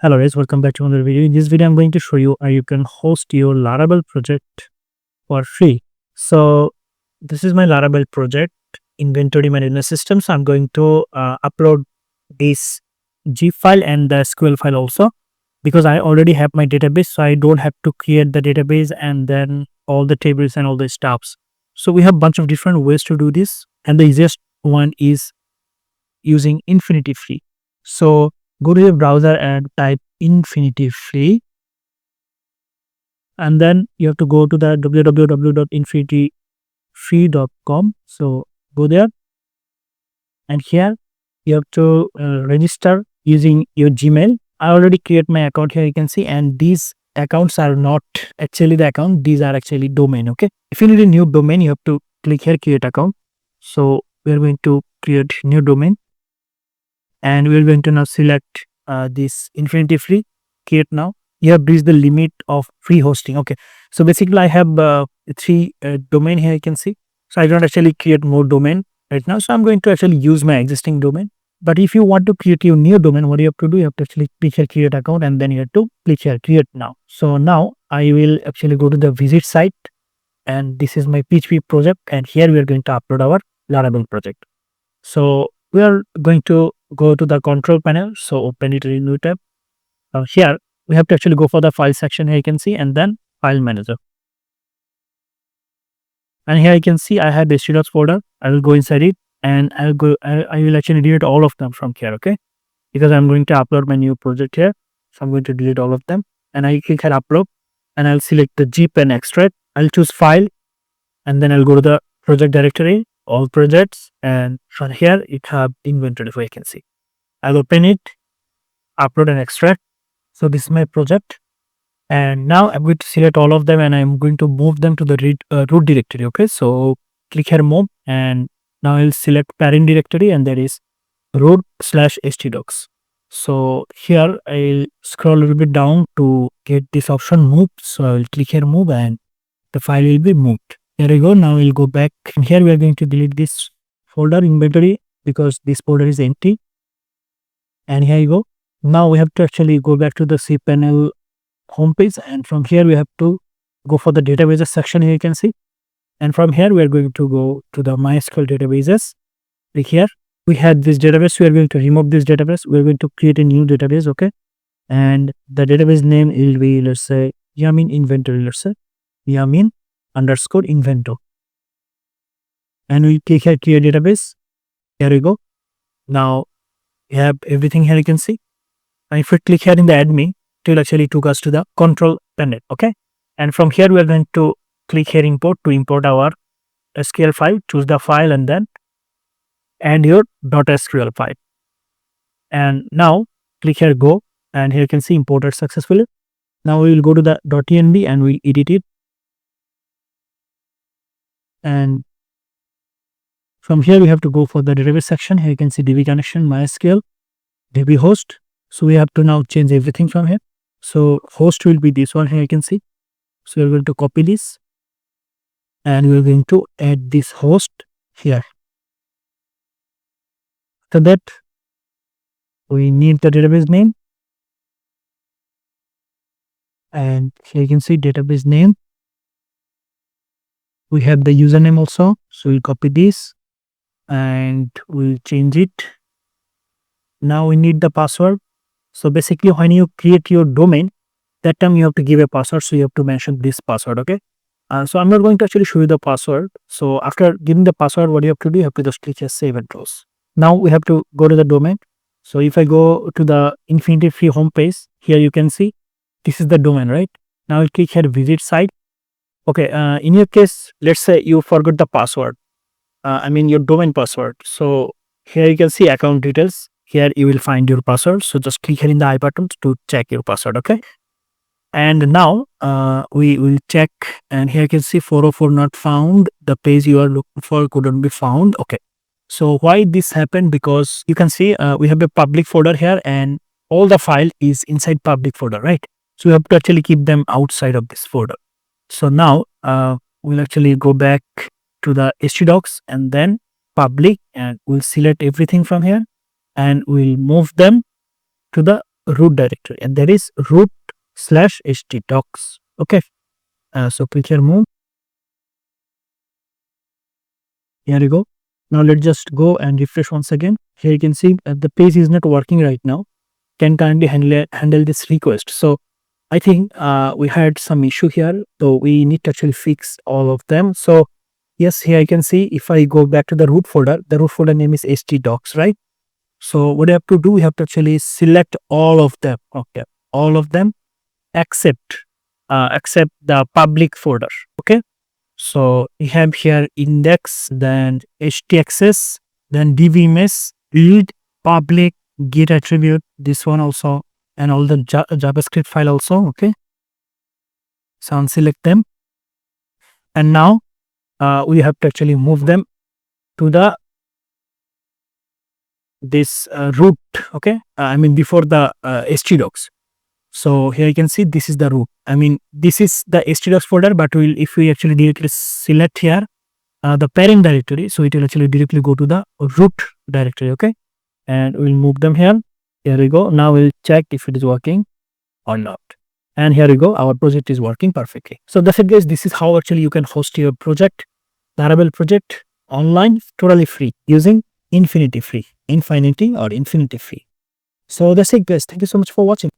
Hello guys, welcome back to another video. In this video, I'm going to show you how you can host your Laravel project for free. So this is my Laravel project, inventory management system. So I'm going to upload this zip file and the SQL file also because I already have my database. So I don't have to create the database and then all the tables and all the stuffs. So we have a bunch of different ways to do this. And the easiest one is using InfinityFree. So go to your browser and type InfinityFree, and then you have to go to the www.infinityfree.com. So go there, and here you have to register using your Gmail. I already create my account here, you can see, and these accounts are not actually the account, these are actually domain. Okay, if you need a new domain, you have to click here, create account. So we are going to create new domain, and we are going to now select this InfinityFree, create now. You have reached the limit of free hosting. Okay, so basically I have three domain here, you can see. So I don't actually create more domain right now, so I'm going to actually use my existing domain. But if you want to create your new domain, what you have to do, you have to actually click here, create account, and then you have to click here, create now. So now I will actually go to the visit site, and this is my PHP project, and here we are going to upload our Laravel project. So we are going to go to the control panel. So open it in a new tab. Here we have to actually go for the file section here, you can see, and then file manager. And here you can see I have the htdocs folder. I will go inside it, and I will actually delete all of them from here. Okay, because I'm going to upload my new project here, so I'm going to delete all of them, and I click here upload, and I'll select the zip and extract. I'll choose file, and then I'll go to the project directory, all projects, and from here it have inventory, so you can see. I'll open it, upload and extract. So this is my project, and now I'm going to select all of them, and I'm going to move them to the root directory. Okay, so click here move, and now I'll select parent directory, and that is root/htdocs. So here I'll scroll a little bit down to get this option move. So I'll click here move, and the file will be moved. There we go. Now we'll go back, and here we are going to delete this folder inventory because this folder is empty. And here you go. Now we have to actually go back to the cPanel homepage, and from here we have to go for the databases section here, you can see. And from here we are going to go to the MySQL databases. Click here. We had this database. We are going to remove this database. We are going to create a new database. Okay, and the database name will be, let's say, Yamin inventory. Let's say Yamin_invento, and we click here create database. Here we go. Now we have everything here, you can see. And if we click here in the admin, it will actually took us to the control panel. Okay, and from here we are going to click here import to import our SQL file. Choose the file and then add your .sql file. And now click here go, and here you can see imported successfully. Now we will go to the .env and we'll edit it. And from here we have to go for the database section. Here you can see DB connection, MySQL, DB host. So we have to now change everything from here. So host will be this one here, you can see. So we're going to copy this, and we're going to add this host here. After that, we need the database name, and here you can see database name. We have the username also, so we'll copy this and we'll change it. Now we need the password. So basically when you create your domain, that time you have to give a password, so you have to mention this password. Okay, so I'm not going to actually show you the password. So after giving the password, what you have to do, you have to just click here save and close. Now we have to go to the domain. So if I go to the InfinityFree homepage, here you can see this is the domain, right? Now you click here visit site. Okay, in your case, let's say you forgot the password, your domain password. So here you can see account details. Here you will find your password. So just click here in the I button to check your password. Okay, and now we will check, and here you can see 404 not found. The page you are looking for couldn't be found. Okay, so why this happened? Because you can see we have a public folder here, and all the file is inside public folder, right? So we have to actually keep them outside of this folder. So now we'll actually go back to the htdocs and then public, and we'll select everything from here, and we'll move them to the root directory, and that is root/htdocs. Okay. So click here, move. Here you go. Now let's just go and refresh once again. Here you can see the page is not working right now. Can kindly handle this request. So I think we had some issue here, so we need to actually fix all of them. So yes, here I can see if I go back to the root folder name is htdocs, right? So what I have to do, we have to actually select all of them. Okay, all of them except the public folder. Okay. So we have here index, then htaccess, then dvms, read, public, git attribute, this one also, and all the JavaScript file also. Okay. So unselect them. And now we have to actually move them to the this root. Okay. I mean before the htdocs. So here you can see this is the root. I mean this is the htdocs folder, but if we actually directly select here the parent directory, so it will actually directly go to the root directory. Okay, and we'll move them here. Here we go. Now we'll check if it is working or not. And here we go, our project is working perfectly. So that's it guys, this is how actually you can host your project, Laravel project, online, totally free, using InfinityFree, Infinity or InfinityFree. So that's it guys, thank you so much for watching.